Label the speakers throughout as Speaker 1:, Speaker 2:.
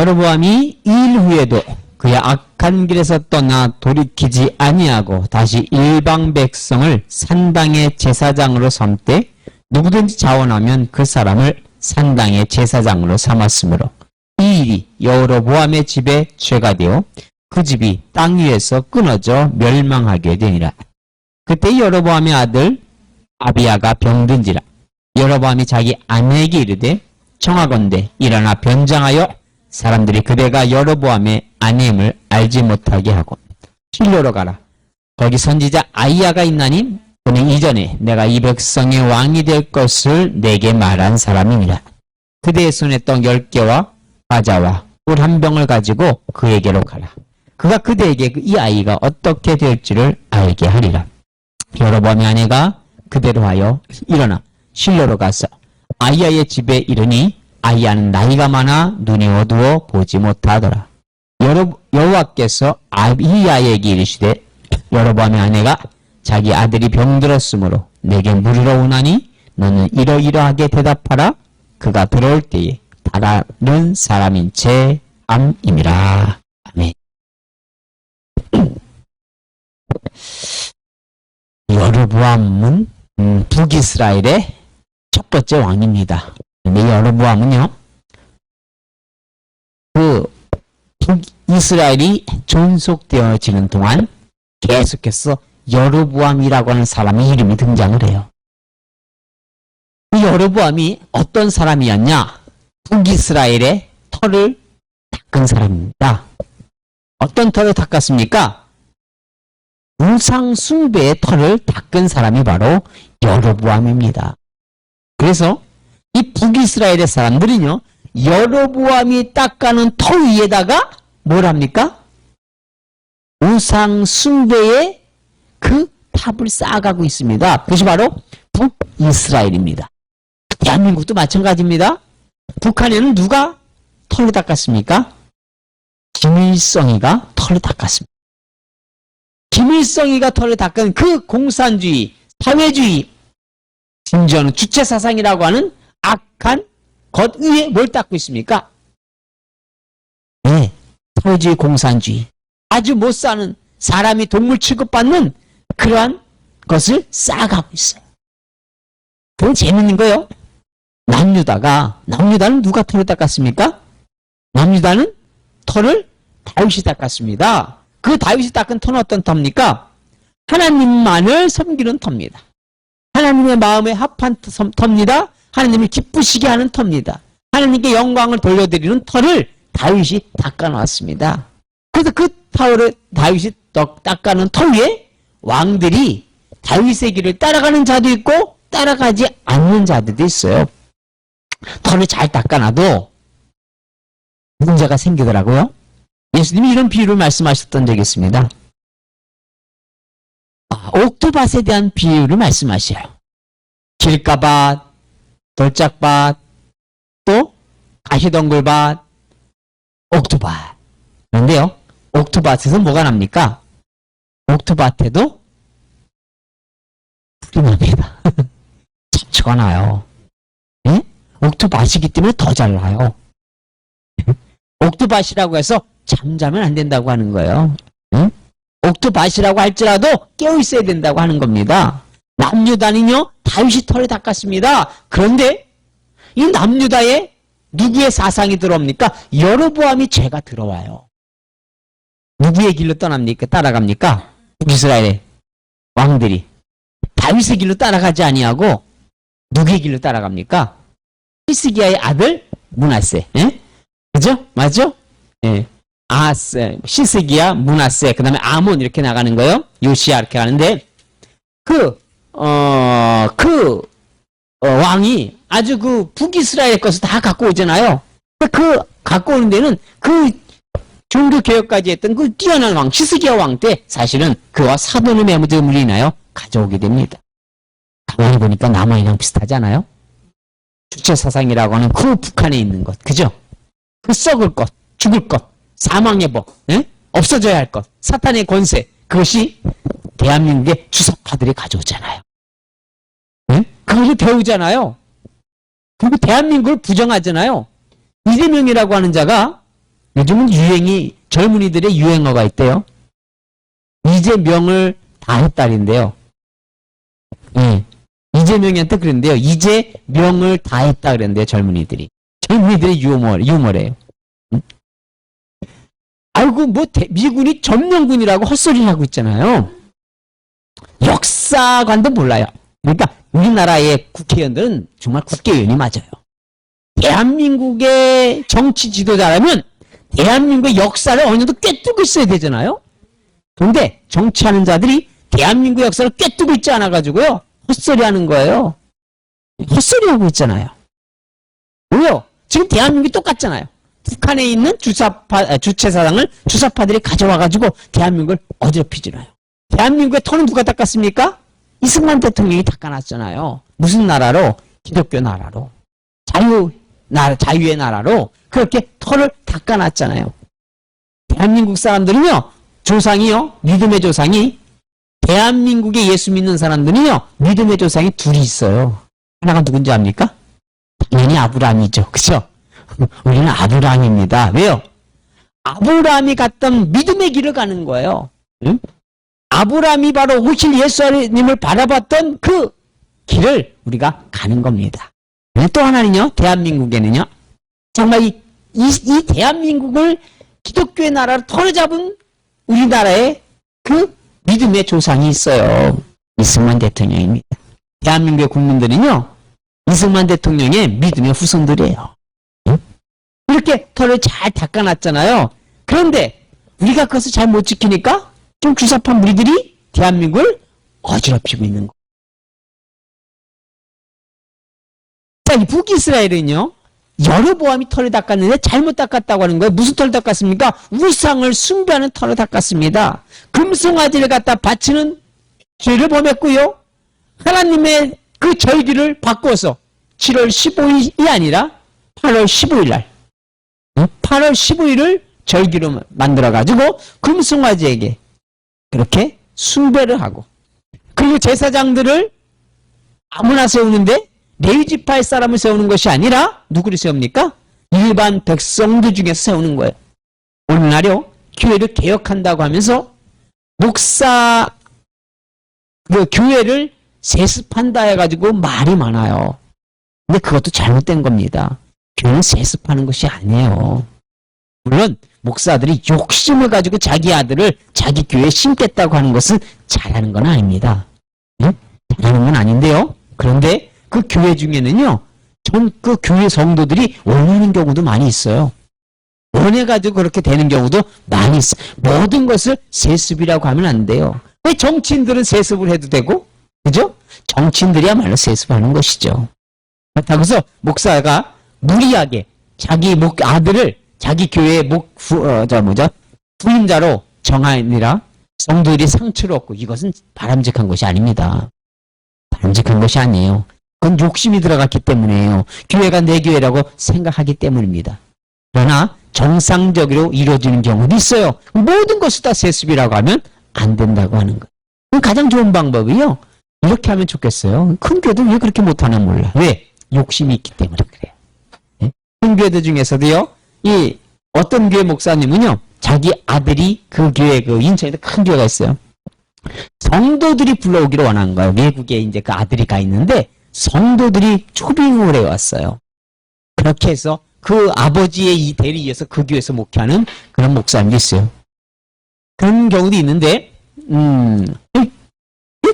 Speaker 1: 여로보암이 이 일 후에도 그의 악한 길에서 떠나 돌이키지 아니하고 다시 일방 백성을 산당의 제사장으로 삼되 누구든지 자원하면 그 사람을 산당의 제사장으로 삼았으므로 이 일이 여로보암의 집에 죄가 되어 그 집이 땅 위에서 끊어져 멸망하게 되니라. 그때 여로보암의 아들 아비야가 병든지라. 여로보암이 자기 아내에게 이르되 청하건대 일어나 변장하여 사람들이 그대가 여로보암의 아내임을 알지 못하게 하고 실로로 가라. 거기 선지자 아이야가 있나니 그는 이전에 내가 이 백성의 왕이 될 것을 내게 말한 사람이니라. 그대의 손에 떡 10개와 과자와 꿀 1병을 가지고 그에게로 가라. 그가 그대에게 이 아이가 어떻게 될지를 알게 하리라. 여로보암의 아내가 그대로 하여 일어나 실로로 가서 아이야의 집에 이르니 아이야는 나이가 많아 눈이 어두워 보지 못하더라. 여호와께서 아비야에게 이르시되 여로보암의 아내가 자기 아들이 병들었으므로 내게 물으러 오나니 너는 이러이러하게 대답하라. 그가 들어올 때에 다른 사람인 채 암임이라. 아멘. 여로보암은 북이스라엘의 첫 번째 왕입니다. 근데 여로보암은요, 북이스라엘이 존속되어지는 동안 계속해서 여로보암이라고 하는 사람의 이름이 등장을 해요. 이 여로보암이 어떤 사람이었냐? 북이스라엘의 털을 닦은 사람입니다. 어떤 털을 닦았습니까? 우상 숭배의 털을 닦은 사람이 바로 여로보암입니다. 그래서 이 북이스라엘의 사람들은요, 여로보암이 닦아놓은 털 위에다가 뭘 합니까? 우상 숭배의 그 탑을 쌓아가고 있습니다. 그것이 바로 북이스라엘입니다. 대한민국도 마찬가지입니다. 북한에는 누가 털을 닦았습니까? 김일성이가 털을 닦았습니다. 김일성이가 털을 닦은 그 공산주의, 사회주의, 심지어는 주체사상이라고 하는 악한 것 위에 뭘 닦고 있습니까? 네, 사회주의, 공산주의. 아주 못 사는 사람이 동물 취급받는 그러한 것을 쌓아가고 있어요. 그건 재밌는 거예요. 남유다는 누가 털을 닦았습니까? 남유다는 털을 다윗이 닦았습니다. 그 다윗이 닦은 터는 어떤 터입니까? 하나님만을 섬기는 터입니다. 하나님의 마음에 합한 터입니다. 하나님을 기쁘시게 하는 터입니다. 하나님께 영광을 돌려드리는 터를 다윗이 닦아놨습니다. 그래서 그 터를 다윗이 닦아놓은 터 위에 왕들이 다윗의 길을 따라가는 자도 있고 따라가지 않는 자들도 있어요. 털을 잘 닦아놔도 문제가 생기더라고요. 예수님이 이런 비유를 말씀하셨던 적이 있습니다. 옥토밭에 대한 비유를 말씀하셔요. 길가밭, 돌짝밭, 또 가시덩굴밭, 옥토밭. 그런데요, 옥토밭에서 뭐가 납니까? 옥토밭에도 풀이 납니다. 잡초가 나요. 예? 옥토밭이기 때문에 더 잘 나요. 옥토밭이라고 해서 잠자면 안 된다고 하는 거예요. 응? 옥토밭이라고 할지라도 깨어있어야 된다고 하는 겁니다. 남유다는요, 다윗이 털을 닦았습니다. 그런데 이 남유다에 누구의 사상이 들어옵니까? 여로보암이 죄가 들어와요. 누구의 길로 떠납니까? 따라갑니까? 북이스라엘의 왕들이 다윗의 길로 따라가지 아니하고 누구의 길로 따라갑니까? 히스기야의 아들 므낫세. 예? 그죠? 맞죠? 예. 시스기야, 므낫세, 그 다음에 아몬 이렇게 나가는 거예요. 요시야 이렇게 가는데 왕이 아주 그 북이스라엘 것을 다 갖고 오잖아요. 그 갖고 오는 데는 그 종교 개혁까지 했던 그 뛰어난 왕, 시스기야 왕 때 사실은 그와 사돈의 매물을 인하여 가져오게 됩니다. 가만히 보니까 남아이랑 비슷하지 않아요? 주체사상이라고 하는 그 북한에 있는 것, 그죠? 그 썩을 것, 죽을 것, 사망의 법, 예? 없어져야 할 것, 사탄의 권세, 그것이 대한민국의 주석파들이 가져오잖아요. 예? 그것을 배우잖아요. 그리고 대한민국을 부정하잖아요. 이재명이라고 하는 자가 요즘은 젊은이들의 유행어가 있대요. 이제 명을 다 했다인데요. 예. 이재명이한테 그랬는데요. 이제 명을 다 했다 그랬는데요. 젊은이들의 유머래요. 응? 아이고 뭐 미군이 점령군이라고 헛소리를 하고 있잖아요. 역사관도 몰라요. 그러니까 우리나라의 국회의원들은 정말 국회의원이 맞아요. 대한민국의 정치 지도자라면 대한민국의 역사를 어느 정도 꿰뚫고 있어야 되잖아요. 그런데 정치하는 자들이 대한민국 역사를 꿰뚫고 있지 않아가지고요. 헛소리하는 거예요. 헛소리하고 있잖아요. 왜요? 지금 대한민국이 똑같잖아요. 북한에 있는 주체사상을 주사파들이 가져와가지고 대한민국을 어지럽히잖아요. 대한민국의 터는 누가 닦았습니까? 이승만 대통령이 닦아놨잖아요. 무슨 나라로? 기독교 나라로. 자유의 나라로 그렇게 터를 닦아놨잖아요. 대한민국 사람들은요, 믿음의 조상이, 대한민국에 예수 믿는 사람들은요, 믿음의 조상이 둘이 있어요. 하나가 누군지 압니까? 당연히 아브라함이죠. 그죠? 우리는 아브라함입니다. 왜요? 아브라함이 갔던 믿음의 길을 가는 거예요. 응? 아브라함이 바로 오실 예수님을 바라봤던 그 길을 우리가 가는 겁니다. 또 하나는요, 대한민국에는요, 정말 이 대한민국을 기독교의 나라로 털어잡은 우리나라의 그 믿음의 조상이 있어요. 이승만 대통령입니다. 대한민국의 국민들은요, 이승만 대통령의 믿음의 후손들이에요. 응? 이렇게 털을 잘 닦아놨잖아요. 그런데 우리가 그것을 잘 못 지키니까 좀 주사파 무리들이 대한민국을 어지럽히고 있는 거예요. 자, 이 북이스라엘은요, 여로보암이 털을 닦았는데 잘못 닦았다고 하는 거예요. 무슨 털을 닦았습니까? 우상을 숭배하는 털을 닦았습니다. 금송아지를 갖다 바치는 죄를 범했고요. 하나님의 그 절기를 바꿔서 7월 15일이 아니라 8월 15일 날, 8월 15일을 절기로 만들어가지고 금송아지에게 그렇게 숭배를 하고, 그리고 제사장들을 아무나 세우는데 레위지파의 사람을 세우는 것이 아니라 누구를 세웁니까? 일반 백성들 중에서 세우는 거예요. 오늘날요, 교회를 개혁한다고 하면서 그 교회를 세습한다 해가지고 말이 많아요. 근데 그것도 잘못된 겁니다. 교회는 세습하는 것이 아니에요. 물론 목사들이 욕심을 가지고 자기 아들을 자기 교회에 심겠다고 하는 것은 잘하는 건 아닙니다. 응? 잘하는 건 아닌데요. 그런데 그 교회 중에는요, 그 교회 성도들이 원하는 경우도 많이 있어요. 원해가지고 그렇게 되는 경우도 많이 있어요. 모든 것을 세습이라고 하면 안 돼요. 왜 정치인들은 세습을 해도 되고, 그죠? 정치인들이야말로 세습하는 것이죠. 그렇다고 해서 목사가 무리하게 자기 아들을 자기 교회의 부임자로 정하니라 성도들이 상처를 얻고, 이것은 바람직한 것이 아닙니다. 바람직한 것이 아니에요. 그건 욕심이 들어갔기 때문이에요. 교회가 내 교회라고 생각하기 때문입니다. 그러나 정상적으로 이루어지는 경우도 있어요. 모든 것을 다 세습이라고 하면 안 된다고 하는 거예요. 가장 좋은 방법이요, 이렇게 하면 좋겠어요. 큰 교회도 왜 그렇게 못하나 몰라. 왜? 욕심이 있기 때문에 그래요. 네? 큰 교회들 중에서도요, 이 어떤 교회 목사님은요, 자기 아들이 그 교회, 인천에도 큰 교회가 있어요. 성도들이 불러오기를 원한 거예요. 외국에 이제 그 아들이 가 있는데 성도들이 초빙을 해왔어요. 그렇게 해서 그 아버지의 이 대를 이어서 그 교회에서 목회하는 그런 목사님도 있어요. 그런 경우도 있는데,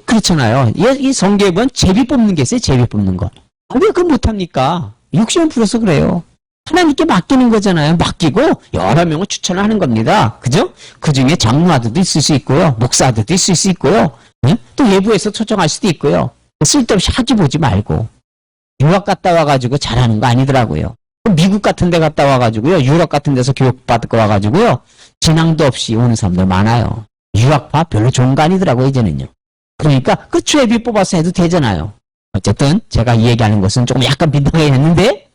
Speaker 1: 그렇잖아요. 이 성교에 보면 제비 뽑는 게 있어요. 제비 뽑는 거. 왜 그걸 못합니까? 욕심을 부려서 그래요. 하나님께 맡기는 거잖아요. 맡기고 여러 명을 추천을 하는 겁니다. 그죠? 그 중에 장로아들도 있을 수 있고요. 목사들도 있을 수 있고요. 또 외부에서 초청할 수도 있고요. 쓸데없이 하지 보지 말고. 유학 갔다 와가지고 잘하는 거 아니더라고요. 미국 같은 데 갔다 와가지고요, 유럽 같은 데서 교육받고 와가지고요, 진앙도 없이 오는 사람들 많아요. 유학파 별로 좋은 거 아니더라고요, 이제는요. 그러니까 그 죄비 뽑아서 해도 되잖아요. 어쨌든 제가 이 얘기하는 것은 조금 약간 빈통하게 했는데,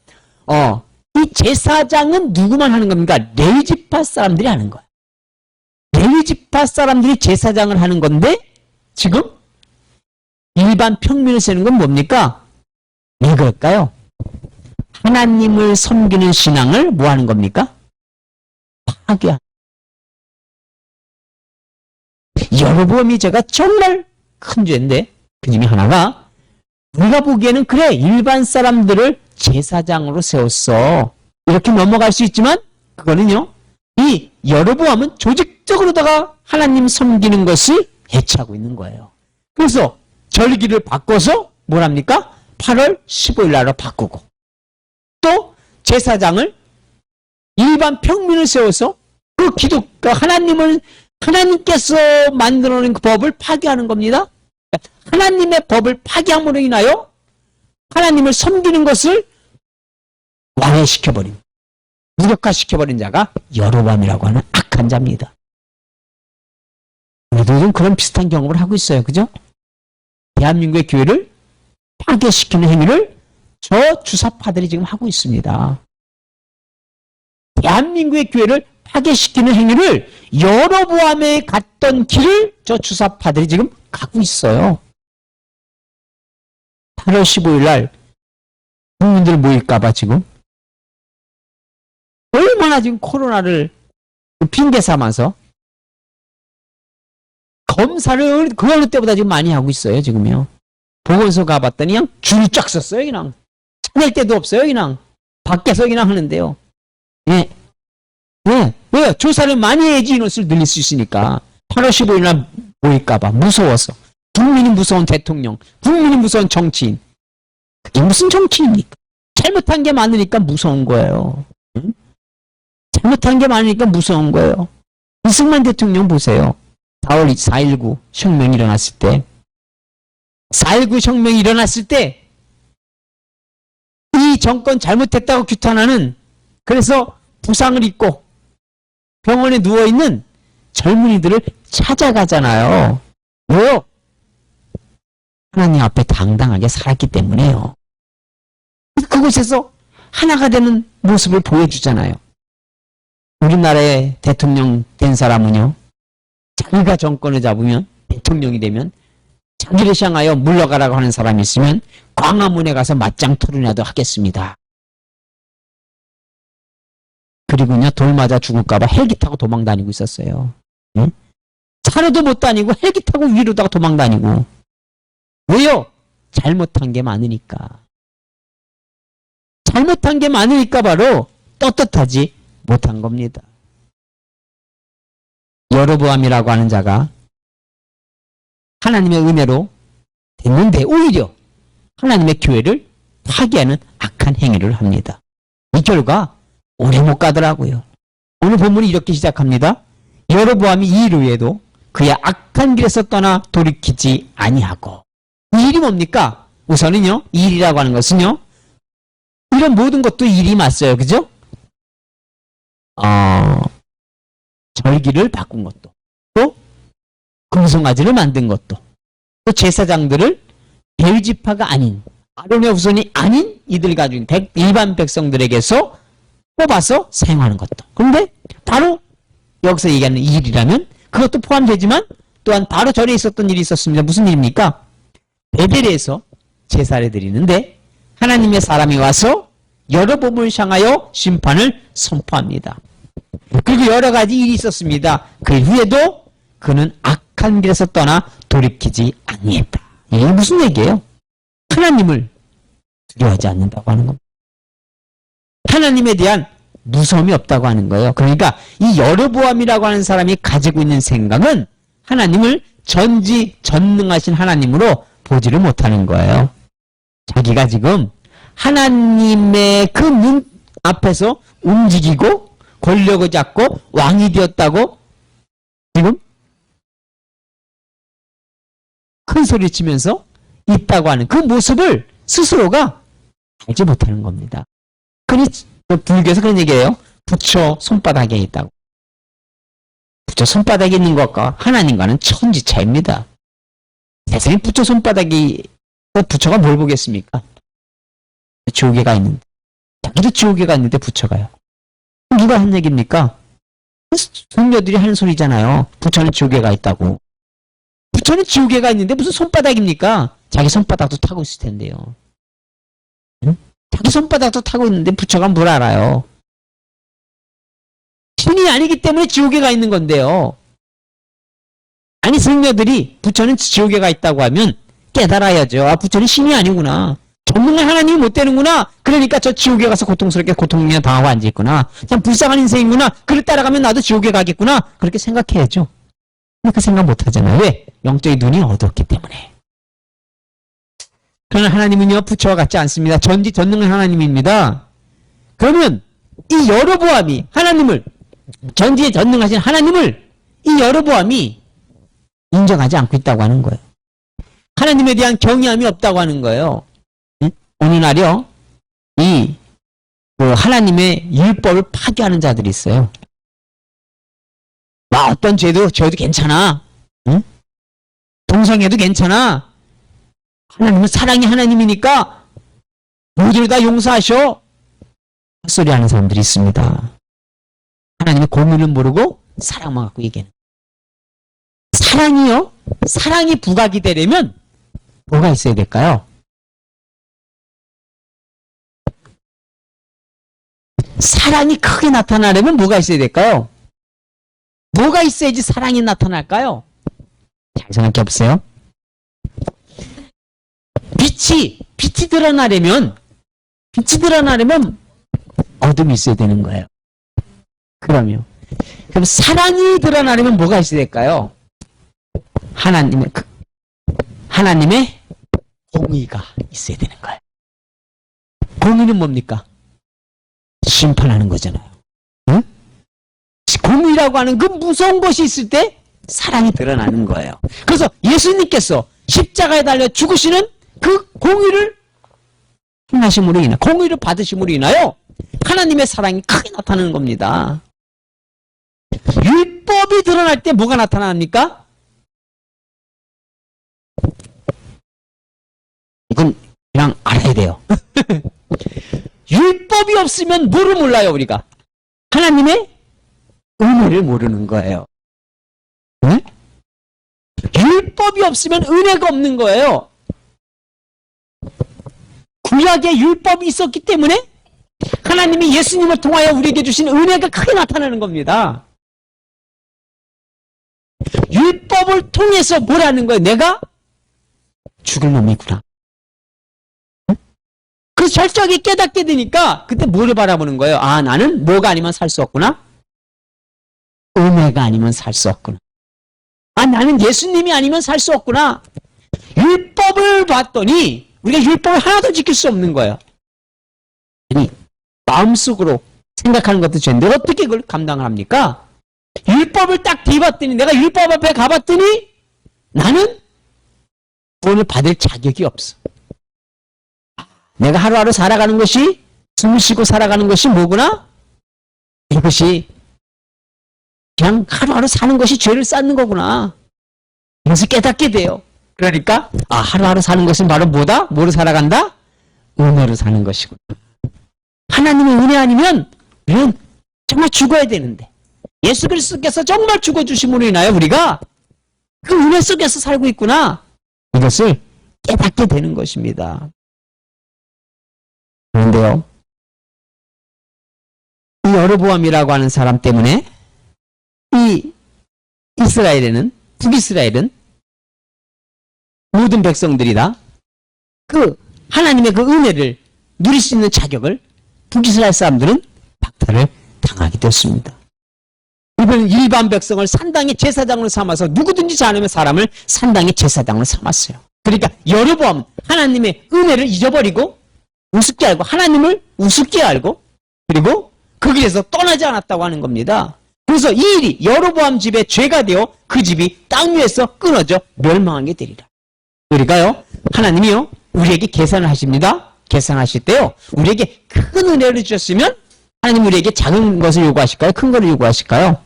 Speaker 1: 이 제사장은 누구만 하는 겁니까? 레위지파 사람들이 하는 거예요. 레위지파 사람들이 제사장을 하는 건데, 지금 일반 평민을 세는 건 뭡니까? 왜 그럴까요? 하나님을 섬기는 신앙을 뭐 하는 겁니까? 파괴한. 여로보암이 죄가 정말 큰 죄인데 그 중에 하나가 우리가 보기에는 그래 일반 사람들을 제사장으로 세웠어 이렇게 넘어갈 수 있지만 그거는요 이 여로보암은 조직적으로다가 하나님 섬기는 것을 해치하고 있는 거예요. 그래서 절기를 바꿔서 뭐랍니까? 8월 15일 날로 바꾸고 또 제사장을 일반 평민을 세워서 그 하나님께서 만들어 놓은 그 법을 파괴하는 겁니다. 하나님의 법을 파괴함으로 인하여 하나님을 섬기는 것을 완화시켜버린, 무력화시켜버린 자가 여로보암이라고 하는 악한 자입니다. 우리도 좀 그런 비슷한 경험을 하고 있어요. 그죠? 대한민국의 교회를 파괴시키는 행위를 저 주사파들이 지금 하고 있습니다. 대한민국의 교회를 파괴시키는 행위를 여로보암에 갔던 길을 저 주사파들이 지금 가고 있어요. 8월 15일 날 국민들 모일까봐 지금 얼마나 지금 코로나를 핑계 삼아서 검사를 그 어느 때보다 지금 많이 하고 있어요. 지금요. 보건소 가봤더니 그냥 줄을 쫙 섰어요. 그냥 찾을 데도 없어요. 그냥 밖에서 그냥 하는데요. 예. 예. 왜? 조사를 많이 해야지 인원수를 늘릴 수 있으니까. 8월 15일 날 모일까봐 무서워서. 국민이 무서운 대통령, 국민이 무서운 정치인. 그게 무슨 정치인입니까? 잘못한 게 많으니까 무서운 거예요. 응? 잘못한 게 많으니까 무서운 거예요. 이승만 대통령 보세요. 4월 4.19 혁명이 일어났을 때 4.19 혁명이 일어났을 때 이 정권 잘못했다고 규탄하는 그래서 부상을 입고 병원에 누워있는 젊은이들을 찾아가잖아요. 왜요? 하나님 앞에 당당하게 살았기 때문에요. 그곳에서 하나가 되는 모습을 보여주잖아요. 우리나라의 대통령 된 사람은요. 자기가 정권을 잡으면 대통령이 되면 자기를 향하여 물러가라고 하는 사람이 있으면 광화문에 가서 맞짱 토론이라도 하겠습니다. 그리고요 돌 맞아 죽을까봐 헬기 타고 도망 다니고 있었어요. 응? 차로도 못 다니고 헬기 타고 위로다가 도망 다니고. 왜요? 잘못한 게 많으니까. 잘못한 게 많으니까 바로 떳떳하지 못한 겁니다. 여로보암이라고 하는 자가 하나님의 은혜로 됐는데 오히려 하나님의 교회를 파괴하는 악한 행위를 합니다. 이 결과 오래 못 가더라고요. 오늘 본문이 이렇게 시작합니다. 여로보암이 이 일 후에도 그의 악한 길에서 떠나 돌이키지 아니하고. 이 일이 뭡니까? 우선은요. 이 일이라고 하는 것은요. 이런 모든 것도 일이 맞어요. 그죠? 절기를 바꾼 것도 또 금송아지를 만든 것도 또 제사장들을 벨지파가 아닌 아론의 후손이 아닌 이들 가진 일반 백성들에게서 뽑아서 사용하는 것도. 그런데 바로 여기서 얘기하는 이 일이라면 그것도 포함되지만 또한 바로 전에 있었던 일이 있었습니다. 무슨 일입니까? 베델에서 제사를 드리는데 하나님의 사람이 와서 여로보암을 향하여 심판을 선포합니다. 그리고 여러 가지 일이 있었습니다. 그 후에도 그는 악한 길에서 떠나 돌이키지 아니했다. 이게 무슨 얘기예요? 하나님을 두려워하지 않는다고 하는 겁니다. 하나님에 대한 무서움이 없다고 하는 거예요. 그러니까 이 여로보암이라고 하는 사람이 가지고 있는 생각은 하나님을 전지전능하신 하나님으로 보지를 못하는 거예요. 자기가 지금 하나님의 그 문 앞에서 움직이고 권력을 잡고 왕이 되었다고 지금 큰 소리 치면서 있다고 하는 그 모습을 스스로가 알지 못하는 겁니다. 그러니 불교에서 그런 얘기예요. 부처 손바닥에 있다고. 부처 손바닥에 있는 것과 하나님과는 천지 차이입니다. 세상에 부처 손바닥이 부처가 뭘 보겠습니까? 지옥에 가 있는데. 자기도 지옥에 가 있는데 부처가요. 누가 한 얘기입니까? 성녀들이 하는 소리잖아요. 부처는 지옥에 가 있다고. 부처는 지옥에 가 있는데 무슨 손바닥입니까? 자기 손바닥도 타고 있을 텐데요. 응? 자기 손바닥도 타고 있는데 부처가 뭘 알아요? 신이 아니기 때문에 지옥에 가 있는 건데요. 아니 승려들이 부처는 지옥에 가 있다고 하면 깨달아야죠. 아, 부처는 신이 아니구나. 전능한 하나님이 못 되는구나. 그러니까 저 지옥에 가서 고통스럽게 고통이나 당하고 앉아있구나. 참 불쌍한 인생이구나. 그를 따라가면 나도 지옥에 가겠구나. 그렇게 생각해야죠. 근데 그 생각 못 하잖아요. 왜? 영적인 눈이 어둡기 때문에. 그러나 하나님은요, 부처와 같지 않습니다. 전능한 하나님입니다. 그러면 이 여로보암이 하나님을, 전지에 전능하신 하나님을 이 여로보암이 인정하지 않고 있다고 하는 거예요. 하나님에 대한 경외함이 없다고 하는 거예요. 오늘날요, 하나님의 율법을 파괴하는 자들이 있어요. 와, 어떤 죄도 괜찮아. 응? 동성애도 괜찮아. 하나님은 사랑의 하나님이니까 모두를 다 용서하셔. 헛소리 하는 사람들이 있습니다. 하나님의 공의를 모르고 사랑만 갖고 얘기하는. 사랑이요? 사랑이 부각이 되려면 뭐가 있어야 될까요? 사랑이 크게 나타나려면 뭐가 있어야 될까요? 뭐가 있어야지 사랑이 나타날까요? 잘 생각해 보세요. 빛이 드러나려면 어둠이 있어야 되는 거예요. 그럼 사랑이 드러나려면 뭐가 있어야 될까요? 하나님의 공의가 있어야 되는 거예요. 공의는 뭡니까? 심판하는 거잖아요. 응? 공의라고 하는 그 무서운 것이 있을 때 사랑이 드러나는 거예요. 그래서 예수님께서 십자가에 달려 죽으시는 그 공의를 행하심으로 인하여, 공의를 받으심으로 인하여 하나님의 사랑이 크게 나타나는 겁니다. 율법이 드러날 때 뭐가 나타납니까? 이건 그냥 알아야 돼요. 율법이 없으면 뭐를 몰라요, 우리가? 하나님의 은혜를 모르는 거예요. 네? 율법이 없으면 은혜가 없는 거예요. 구약에 율법이 있었기 때문에 하나님이 예수님을 통하여 우리에게 주신 은혜가 크게 나타나는 겁니다. 율법을 통해서 뭐라는 거예요? 내가 죽을 놈이구나. 그래서 철저하게 깨닫게 되니까 그때 뭐를 바라보는 거예요? 아, 나는 뭐가 아니면 살 수 없구나. 은혜가 아니면 살 수 없구나. 아, 나는 예수님이 아니면 살 수 없구나. 율법을 봤더니 우리가 율법을 하나도 지킬 수 없는 거예요. 아니, 마음속으로 생각하는 것도 죄인데 어떻게 그걸 감당을 합니까? 율법을 딱 뒤봤더니, 내가 율법 앞에 가봤더니 나는 구원을 받을 자격이 없어. 내가 하루하루 살아가는 것이, 숨 쉬고 살아가는 것이 뭐구나? 이것이 그냥 하루하루 사는 것이 죄를 쌓는 거구나. 이것을 깨닫게 돼요. 그러니까 하루하루 사는 것은 바로 뭐다? 뭐로 살아간다? 은혜로 사는 것이구나. 하나님의 은혜 아니면 우리는 정말 죽어야 되는데, 예수 그리스도께서 정말 죽어주심으로 인하여 우리가 그 은혜 속에서 살고 있구나. 이것을 깨닫게 되는 것입니다. 그런데요, 이 여로보암이라고 하는 사람 때문에 이 북이스라엘은 모든 백성들이 다 그 하나님의 그 은혜를 누릴 수 있는 자격을 북이스라엘 사람들은 박탈을 당하게 되었습니다. 이번엔 일반 백성을 산당의 제사장으로 삼아서 누구든지 잘하면 사람을 산당의 제사장으로 삼았어요. 그러니까 여로보암 하나님의 은혜를 잊어버리고 우습게 알고, 하나님을 우습게 알고, 그리고 그 길에서 떠나지 않았다고 하는 겁니다. 그래서 이 일이 여로보암 집의 죄가 되어 그 집이 땅 위에서 끊어져 멸망하게 되리라. 그러니까요, 하나님이요, 우리에게 계산을 하십니다. 계산하실 때요, 우리에게 큰 은혜를 주셨으면 하나님 우리에게 작은 것을 요구하실까요? 큰 거를 요구하실까요?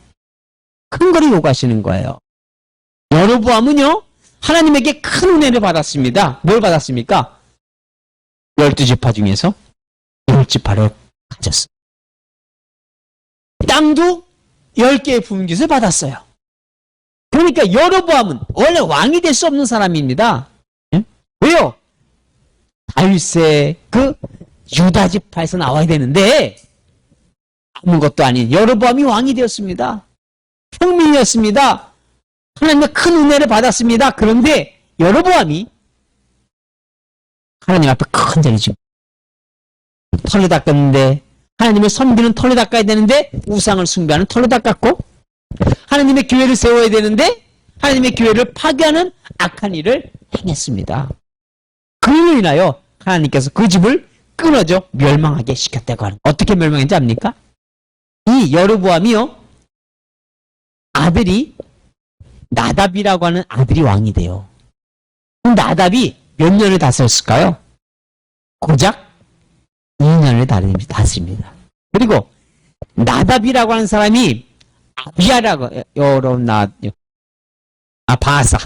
Speaker 1: 큰 거를 요구하시는 거예요. 여로보암은요, 하나님에게 큰 은혜를 받았습니다. 뭘 받았습니까? 12지파 중에서 10지파를 가졌습니다. 땅도 10개의 분깃을 받았어요. 그러니까 여로보암은 원래 왕이 될 수 없는 사람입니다. 예? 왜요? 다윗의 그 유다지파에서 나와야 되는데 아무것도 아닌 여로보암이 왕이 되었습니다. 평민이었습니다. 하나님의 큰 은혜를 받았습니다. 그런데 여로보암이 하나님 앞에 큰 죄를 지고 털을 닦았는데, 하나님을 섬기는 털을 닦아야 되는데 우상을 숭배하는 털을 닦았고, 하나님의 교회를 세워야 되는데 하나님의 교회를 파괴하는 악한 일을 행했습니다. 그로 인하여 하나님께서 그 집을 끊어져 멸망하게 시켰다고 하는, 어떻게 멸망했는지 압니까? 이 여로보암이요, 아들이 나답이라고 하는 아들이 왕이 돼요. 나답이 몇 년을 다스렸을까요? 고작 2년을 다스립니다. 그리고 나답이라고 하는 사람이 아비야라고, 바사.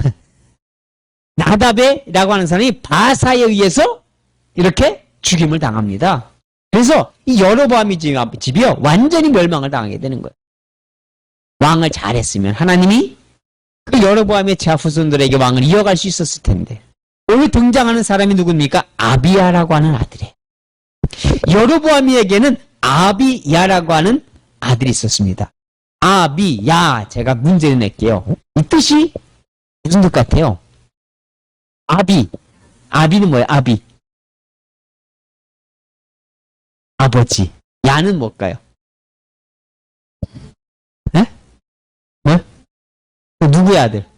Speaker 1: 나답이라고 하는 사람이 바사에 의해서 이렇게 죽임을 당합니다. 그래서 이 여로보암의 집이요, 완전히 멸망을 당하게 되는 거예요. 왕을 잘했으면 하나님이 그 여로보암의 후손들에게 왕을 이어갈 수 있었을 텐데, 오늘 등장하는 사람이 누굽니까? 아비야라고 하는 아들이에요. 여로보암에게는 아비야라고 하는 아들이 있었습니다. 아비야, 제가 문제를 낼게요. 이 뜻이 무슨 뜻 같아요? 아비는 뭐예요? 아비, 아버지. 야는 뭘까요? 네? 뭐? 누구의 아들?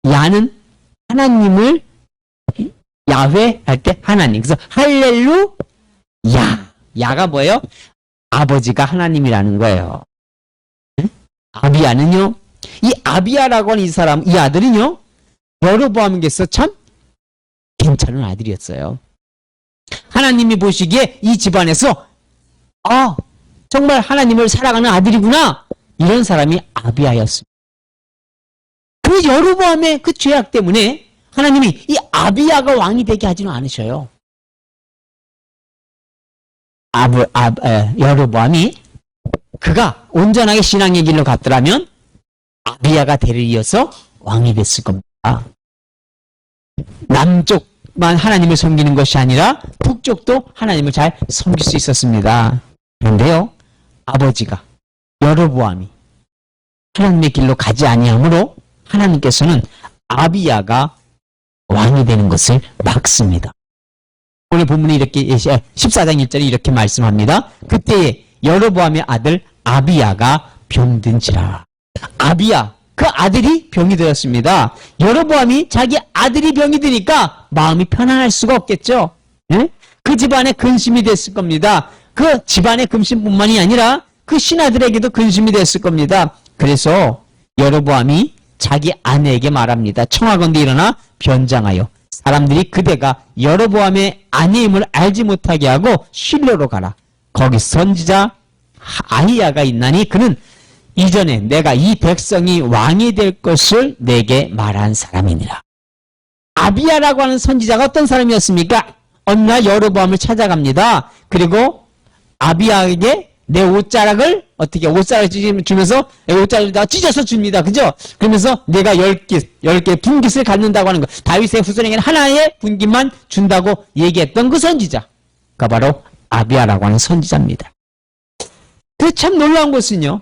Speaker 1: 야는 하나님을, 야훼 할 때 하나님. 그래서 할렐루야. 야가 뭐예요? 아버지가 하나님이라는 거예요. 응? 아비야는요, 이 아비야라고 하는 이 사람, 이 아들은요, 여로보암에게서 참 괜찮은 아들이었어요. 하나님이 보시기에 이 집안에서 정말 하나님을 사랑하는 아들이구나, 이런 사람이 아비야였습니다. 그 여로보암의 그 죄악 때문에 하나님이 이 아비야가 왕이 되게 하지는 않으셔요. 여로보암이 그가 온전하게 신앙의 길로 갔더라면 아비야가 대를 이어서 왕이 됐을 겁니다. 남쪽만 하나님을 섬기는 것이 아니라 북쪽도 하나님을 잘 섬길 수 있었습니다. 그런데요, 아버지가, 여로보암이 하나님의 길로 가지 아니하므로 하나님께서는 아비야가 왕이 되는 것을 막습니다. 오늘 본문이 이렇게 14장 1절에 이렇게 말씀합니다. 그때에 여로보암의 아들 아비야가 병든지라. 아비야, 그 아들이 병이 되었습니다. 여로보암이 자기 아들이 병이 드니까 마음이 편안할 수가 없겠죠. 예? 그 집안에 근심이 됐을 겁니다. 그 집안의 근심뿐만이 아니라 그 신하들에게도 근심이 됐을 겁니다. 그래서 여로보암이 자기 아내에게 말합니다. 청하건대 일어나 변장하여 사람들이 그대가 여로보암의 아내임을 알지 못하게 하고 실로로 가라. 거기 선지자 아히야가 있나니 그는 이전에 내가 이 백성이 왕이 될 것을 내게 말한 사람이니라. 아비야라고 하는 선지자가 어떤 사람이었습니까? 어느 날 여로보암을 찾아갑니다. 그리고 아비야에게 내 옷자락을 어떻게 옷자락을 주면서 옷자락을 다 찢어서 줍니다. 그죠? 그러면서 내가 10개 분깃을 갖는다고 하는 거. 다윗의 후손에게는 하나의 분깃만 준다고 얘기했던 그 선지자가 바로 아비야라고 하는 선지자입니다. 그 참 놀라운 것은요,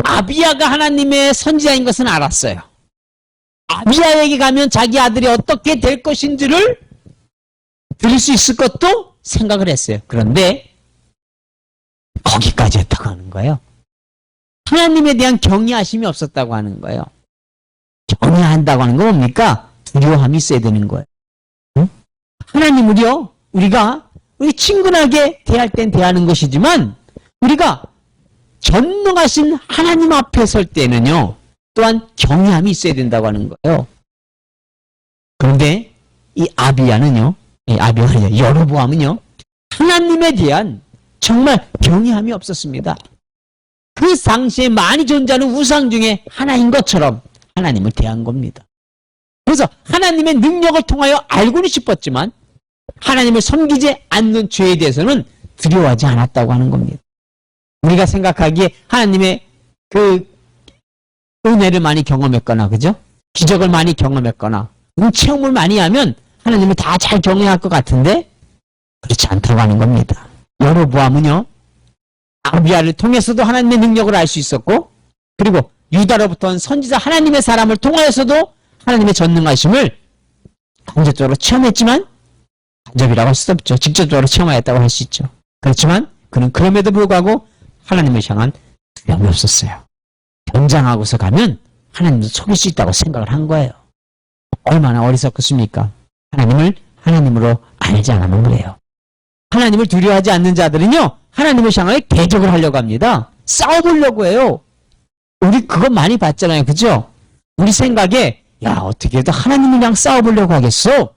Speaker 1: 아비야가 하나님의 선지자인 것은 알았어요. 아비야에게 가면 자기 아들이 어떻게 될 것인지를 들을 수 있을 것도 생각을 했어요. 그런데 거기까지 했다고 하는 거예요. 하나님에 대한 경외하심이 없었다고 하는 거예요. 경외한다고 하는 건 뭡니까? 두려움이 있어야 되는 거예요. 응? 하나님을요, 우리 친근하게 대할 땐 대하는 것이지만 우리가 전능하신 하나님 앞에 설 때는요, 또한 경외함이 있어야 된다고 하는 거예요. 그런데 이 아비야는요, 여로보암은요, 하나님에 대한 정말 경외함이 없었습니다. 그 당시에 많이 존재하는 우상 중에 하나인 것처럼 하나님을 대한 겁니다. 그래서 하나님의 능력을 통하여 알고는 싶었지만 하나님을 섬기지 않는 죄에 대해서는 두려워하지 않았다고 하는 겁니다. 우리가 생각하기에 하나님의 그 은혜를 많이 경험했거나, 그죠? 기적을 많이 경험했거나, 체험을 많이 하면 하나님을 다 잘 경외할 것 같은데 그렇지 않다고 하는 겁니다. 여로보암은요, 아비야를 통해서도 하나님의 능력을 알 수 있었고, 그리고 유다로부터 온 선지자 하나님의 사람을 통하여서도 하나님의 전능하심을 간접적으로 체험했지만, 간접이라고 할 수 없죠. 직접적으로 체험하였다고 할 수 있죠. 그렇지만 그는 그럼에도 불구하고 하나님을 향한 두려움이 없었어요. 변장하고서 가면 하나님도 속일 수 있다고 생각을 한 거예요. 얼마나 어리석겠습니까? 하나님을 하나님으로 알지 않으면 그래요. 하나님을 두려워하지 않는 자들은요, 하나님을 향하여 대적을 하려고 합니다. 싸워보려고 해요. 우리 그거 많이 봤잖아요. 그죠? 우리 생각에, 야, 어떻게 해도 하나님이랑 싸워보려고 하겠어?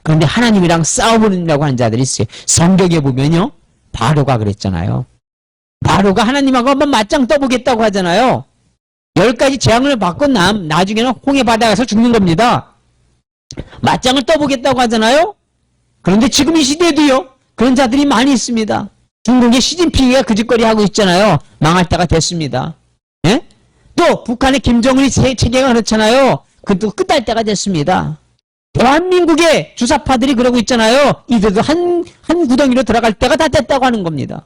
Speaker 1: 그런데 하나님이랑 싸워보려고 하는 자들이 있어요. 성경에 보면요, 바로가 그랬잖아요. 바로가 하나님하고 한번 맞짱 떠보겠다고 하잖아요. 10가지 재앙을 받고 나중에는 홍해 바다에 가서 죽는 겁니다. 맞짱을 떠보겠다고 하잖아요. 그런데 지금 이 시대도요, 그런 자들이 많이 있습니다. 중국의 시진핑이가 그 짓거리 하고 있잖아요. 망할 때가 됐습니다. 예? 또 북한의 김정은이 체계가 그렇잖아요. 그것도 끝날 때가 됐습니다. 대한민국의 주사파들이 그러고 있잖아요. 이들도 한 구덩이로 들어갈 때가 다 됐다고 하는 겁니다.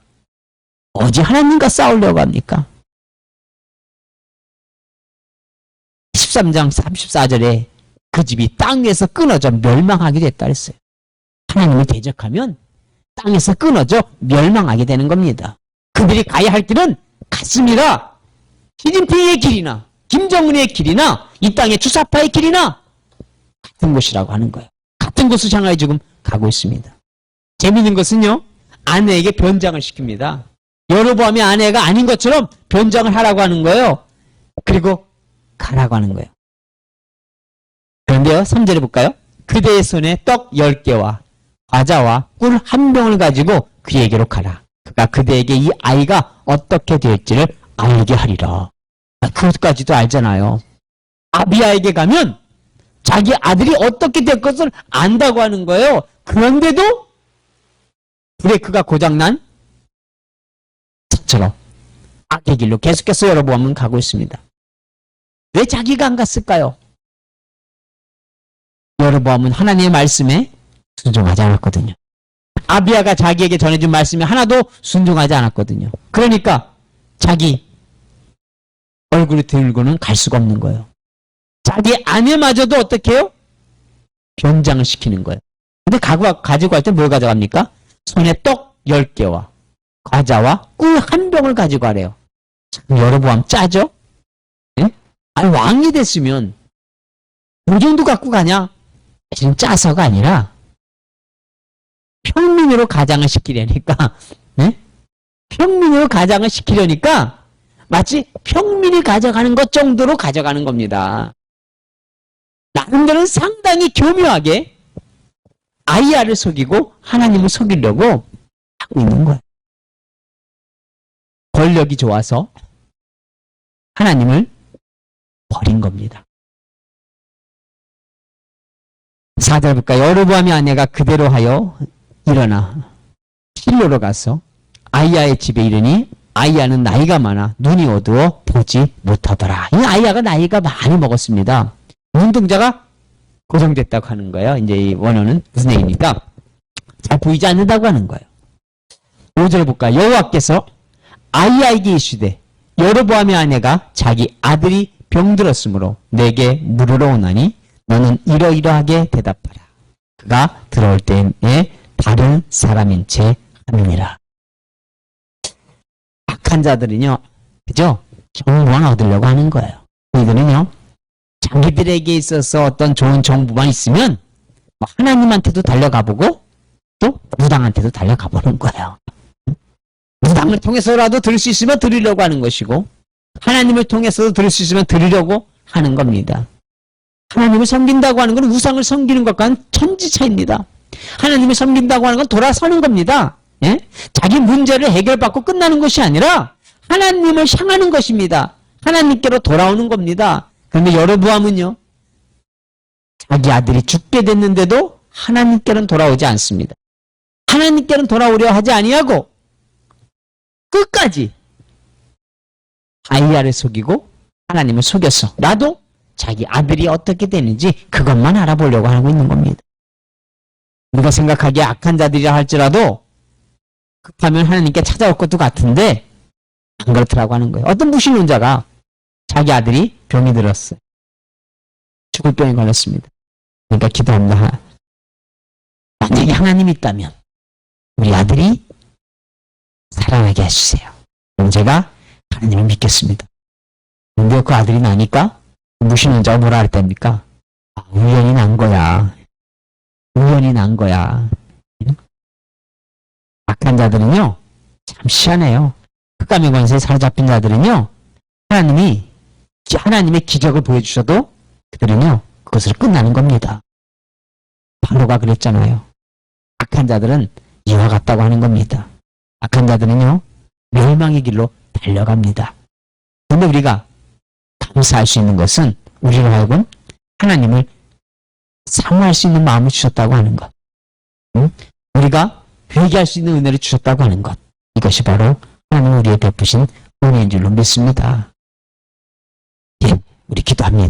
Speaker 1: 어디 하나님과 싸우려고 합니까? 13장 34절에 그 집이 땅에서 끊어져 멸망하게 됐다 그랬어요. 하나님을 대적하면 땅에서 끊어져 멸망하게 되는 겁니다. 그들이 가야 할 길은 같습니다. 시진핑의 길이나 김정은의 길이나 이 땅의 주사파의 길이나 같은 곳이라고 하는 거예요. 같은 곳을 향하여 지금 가고 있습니다. 재미있는 것은요, 아내에게 변장을 시킵니다. 여로보암의 아내가 아닌 것처럼 변장을 하라고 하는 거예요. 그리고 가라고 하는 거예요. 그런데요, 3절에 볼까요? 그대의 손에 떡 10개와 과자와 꿀 1병을 가지고 그에게로 가라. 그가 그대에게 이 아이가 어떻게 될지를 알게 하리라. 그것까지도 알잖아요. 아비야에게 가면 자기 아들이 어떻게 될 것을 안다고 하는 거예요. 그런데도 브레이크가 고장난 차처럼 악의 길로 계속해서 여로보암은 가고 있습니다. 왜 자기가 안 갔을까요? 여로보암은 하나님의 말씀에 순종하지 않았거든요. 아비야가 자기에게 전해준 말씀에 하나도 순종하지 않았거든요. 그러니까 자기 얼굴을 들고는 갈 수가 없는 거예요. 자기 아내마저도 어떻게 해요? 변장을 시키는 거예요. 근데 가지고 갈 때 뭘 가져갑니까? 손에 떡 10개와 과자와 꿀 1병을 가지고 가래요. 참 여로보암 짜죠? 예? 아니 왕이 됐으면 그 정도 갖고 가냐? 지금 짜서가 아니라 평민으로 가장을 시키려니까, 예? 평민으로 가장을 시키려니까 마치 평민이 가져가는 것 정도로 가져가는 겁니다. 나름대로는 상당히 교묘하게 아이야를 속이고 하나님을 속이려고 하고 있는 거예요. 권력이 좋아서 하나님을 버린 겁니다. 4절 볼까요? 여로보암의 아내가 그대로 하여 일어나 실로로 가서 아이야의 집에 이르니 아이야는 나이가 많아 눈이 어두워 보지 못하더라. 이 아이야가 나이가 많이 먹었습니다. 눈동자가 고정됐다고 하는 거예요. 이제 이 원어는 무슨 얘기입니까? 잘 보이지 않는다고 하는 거예요. 5절 볼까요? 여호와께서 아이야에게 이르시되 여로보암의 아내가 자기 아들이 병들었으므로 내게 물으러 오나니 너는 이러이러하게 대답하라. 그가 들어올 때에 다른 사람인 채 함이니라. 악한 자들은요, 그죠? 정보만 얻으려고 하는 거예요. 이들은요, 자기들에게 있어서 어떤 좋은 정보만 있으면 하나님한테도 달려가보고 또 무당한테도 달려가보는 거예요. 무당을 통해서라도 들을 수 있으면 들으려고 하는 것이고 하나님을 통해서도 들을 수 있으면 들으려고 하는 겁니다. 하나님을 섬긴다고 하는 건 우상을 섬기는 것과는 천지차입니다. 하나님을 섬긴다고 하는 건 돌아서는 겁니다. 예? 자기 문제를 해결받고 끝나는 것이 아니라 하나님을 향하는 것입니다. 하나님께로 돌아오는 겁니다. 그런데 여로보암은요, 자기 아들이 죽게 됐는데도 하나님께는 돌아오지 않습니다. 하나님께는 돌아오려 하지 아니하고 끝까지 아이야를 속이고 하나님을 속였어. 나도 자기 아들이 어떻게 되는지 그것만 알아보려고 하고 있는 겁니다. 우리가 생각하기에 악한 자들이라 할지라도 급하면 하나님께 찾아올 것도 같은데 안 그렇더라고 하는 거예요. 어떤 무신론자가 자기 아들이 병이 들었어요. 죽을 병에 걸렸습니다. 그러니까 기도합니다. 만약에 하나님이 있다면 우리 아들이 살아나게 해주세요. 그럼 제가 하나님을 믿겠습니다. 근데 그 아들이 나니까 무신론자가 뭐라 그랬답니까? 아, 우연히 난 거야. 우연히 난 거야. 악한 자들은요, 참 희한해요. 흑암의 권세에 사로잡힌 자들은요, 하나님의 기적을 보여주셔도 그들은요, 그것으로 끝나는 겁니다. 바로가 그랬잖아요. 악한 자들은 이와 같다고 하는 겁니다. 악한 자들은요, 멸망의 길로 달려갑니다. 그런데 우리가 감사할 수 있는 것은 우리로 하여금 하나님을 사모할 수 있는 마음을 주셨다고 하는 것. 우리가 회개할 수 있는 은혜를 주셨다고 하는 것. 이것이 바로 하나님 우리의 베푸신 은혜인 줄로 믿습니다. 예, 우리 기도합니다.